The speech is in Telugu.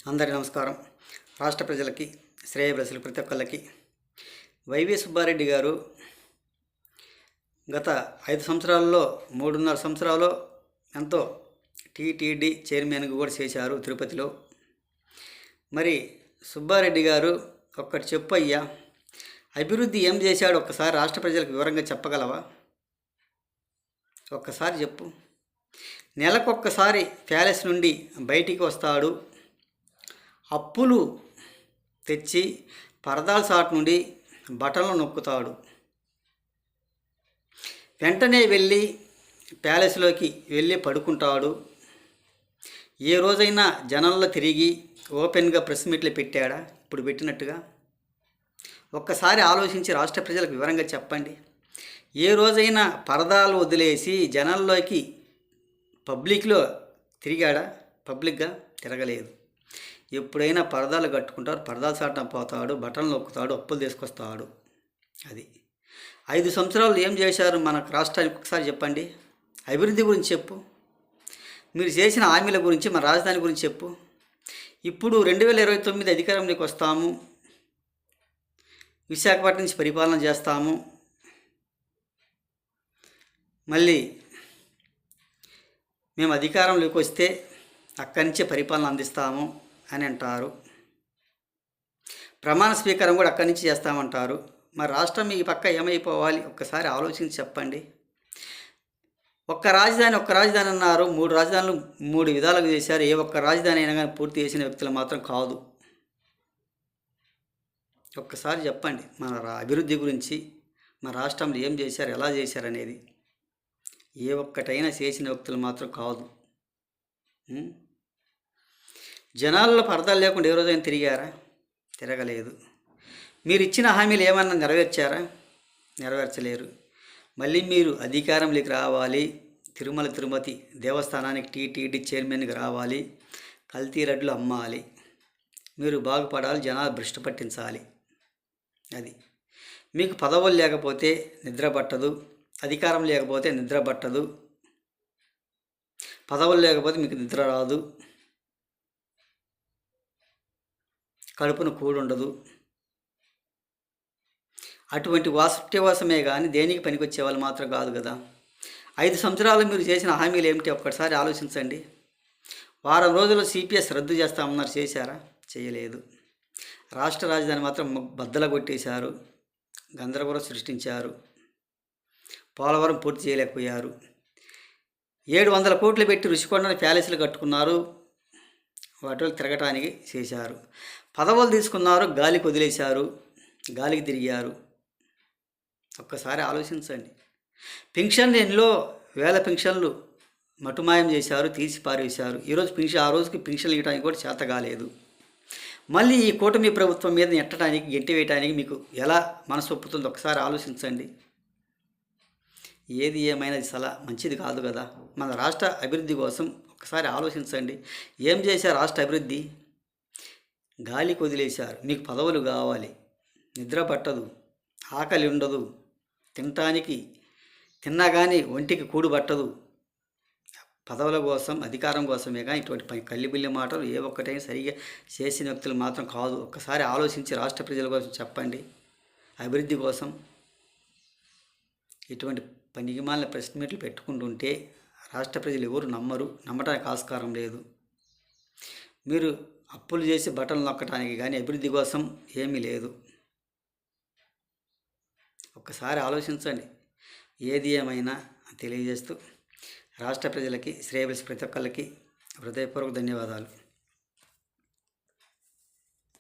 అందరి నమస్కారం. రాష్ట్ర ప్రజలకి, శ్రేయభిలాషులు ప్రతి ఒక్కళ్ళకి వైవి సుబ్బారెడ్డి గారు గత 5 సంవత్సరాల్లో 3.5 సంవత్సరాలు ఎంతో టీటీడీ చైర్మన్గా కూడా చేశారు తిరుపతిలో. మరి సుబ్బారెడ్డి గారు ఒక్కటి చెప్పు అయ్యా, అభివృద్ధి ఏం చేశాడు ఒక్కసారి రాష్ట్ర ప్రజలకు వివరంగా చెప్పగలవా? ఒక్కసారి చెప్పు. నెలకొక్కసారి ప్యాలెస్ నుండి బయటికి వస్తాడు, అప్పులు తెచ్చి పరదాల సాటు నుండి బటన్లు నొక్కుతాడు, వెంటనే వెళ్ళి ప్యాలెస్లోకి వెళ్ళి పడుకుంటాడు. ఏ రోజైనా జనంలో తిరిగి ఓపెన్గా ప్రెస్ మీట్లు పెట్టాడా ఇప్పుడు పెట్టినట్టుగా? ఒక్కసారి ఆలోచించి రాష్ట్ర ప్రజలకు వివరంగా చెప్పండి. ఏ రోజైనా పరదాలు వదిలేసి జనాల్లోకి పబ్లిక్లో తిరిగాడా? పబ్లిక్గా తిరగలేదు. ఎప్పుడైనా పరదాలు కట్టుకుంటాడు, పరదాలు చాటం పోతాడు, బట్టలు నొక్కుతాడు, అప్పులు తీసుకొస్తాడు. అది 5 సంవత్సరాలు ఏం చేశారు మన రాష్ట్రానికి ఒకసారి చెప్పండి. అభివృద్ధి గురించి చెప్పు, మీరు చేసిన హామీల గురించి, మన రాజధాని గురించి చెప్పు. ఇప్పుడు 2029 అధికారంలోకి వస్తాము, విశాఖపట్నం నుంచి పరిపాలన చేస్తాము, మళ్ళీ మేము అధికారంలోకి వస్తే అక్కడి నుంచే పరిపాలన అందిస్తాము అని అంటారు. ప్రమాణ స్వీకారం కూడా అక్కడి నుంచి చేస్తామంటారు. మరి రాష్ట్రం ఈ పక్క ఏమైపోవాలి ఒక్కసారి ఆలోచించి చెప్పండి. ఒక్క రాజధాని అన్నారు, 3 రాజధానులు 3 విధాలుగా చేశారు. ఏ ఒక్క రాజధాని అయినా కానీ పూర్తి చేసిన వ్యక్తులు మాత్రం కాదు. ఒక్కసారి చెప్పండి మన అభివృద్ధి గురించి, మన రాష్ట్రంలో ఏం చేశారు, ఎలా చేశారు అనేది. ఏ ఒక్కటైనా చేసిన వ్యక్తులు మాత్రం కాదు. జనాల్లో పరదాలు లేకుండా ఏ రోజైనా తిరిగారా? తిరగలేదు. మీరు ఇచ్చిన హామీలు ఏమన్నా నెరవేర్చారా? నెరవేర్చలేరు. మళ్ళీ మీరు అధికారంలోకి రావాలి, తిరుపతి దేవస్థానానికి టీటీడీ చైర్మన్గా రావాలి, కల్తీ లడ్లు అమ్మాలి, మీరు బాగుపడాలి, జనాలు భ్రష్టు పట్టించాలి. అది మీకు పదవులు లేకపోతే నిద్ర పట్టదు, అధికారం లేకపోతే నిద్ర పట్టదు, పదవులు లేకపోతే మీకు నిద్ర రాదు, కడుపును కూడుండదు. అటువంటి వాసమే కానీ దేనికి పనికొచ్చే వాళ్ళు మాత్రం కాదు కదా. 5 సంవత్సరాలు మీరు చేసిన హామీలు ఏమిటి ఒక్కసారి ఆలోచించండి. వారం రోజులు సిపిఎస్ రద్దు చేస్తామన్నారు, చేశారా? చేయలేదు. రాష్ట్ర రాజధాని మాత్రం బద్దల కొట్టేశారు, గందరగోళం సృష్టించారు. పోలవరం పూర్తి చేయలేకపోయారు. 700 కోట్లు పెట్టి రుషికొండని ప్యాలెస్లు కట్టుకున్నారు, వాటిలో తిరగటానికి చేశారు. పదవులు తీసుకున్నారు, గాలికి వదిలేశారు, గాలికి తిరిగారు. ఒక్కసారి ఆలోచించండి. పెన్షన్లు ఎన్నో వేల పెన్షన్లు మటుమాయం చేశారు, తీసి పారేశారు. ఈరోజు ఆ రోజుకి పెన్షన్లు ఇవ్వడానికి కూడా చేత కాలేదు. మళ్ళీ ఈ కూటమి ప్రభుత్వం మీద నెట్టడానికి, గెంటి వేయడానికి మీకు ఎలా మనసు ఒప్పుతుందో ఒకసారి ఆలోచించండి. ఏది ఏమైనా మంచిది కాదు కదా. మన రాష్ట్ర అభివృద్ధి కోసం ఒకసారి ఆలోచించండి. ఏం చేశారు రాష్ట్ర అభివృద్ధి? గాలికి వదిలేశారు. మీకు పదవులు కావాలి, నిద్ర పట్టదు, ఆకలి ఉండదు, తిన్నా కానీ ఒంటికి కూడు పట్టదు. పదవుల కోసం, అధికారం కోసమే కానీ ఇటువంటి కల్లిబిల్లి మాటలు ఏ ఒక్కటైనా సరిగా చేసిన వ్యక్తులు మాత్రం కాదు. ఒక్కసారి ఆలోచించి రాష్ట్ర ప్రజల కోసం చెప్పండి. అభివృద్ధి కోసం ఇటువంటి పనికిమాలిన ప్రెస్ మీట్లు పెట్టుకుంటుంటే రాష్ట్ర ప్రజలు ఎవరు నమ్మటానికి ఆస్కారం లేదు. మీరు అప్పులు చేసి బట్టలు నొక్కడానికి కానీ అభివృద్ధి కోసం ఏమీ లేదు. ఒక్కసారి ఆలోచించండి. ఏది ఏమైనా తెలియజేస్తూ రాష్ట్ర ప్రజలకి, శ్రేయభిలాషులకి ప్రతి ఒక్కళ్ళకి హృదయపూర్వక ధన్యవాదాలు.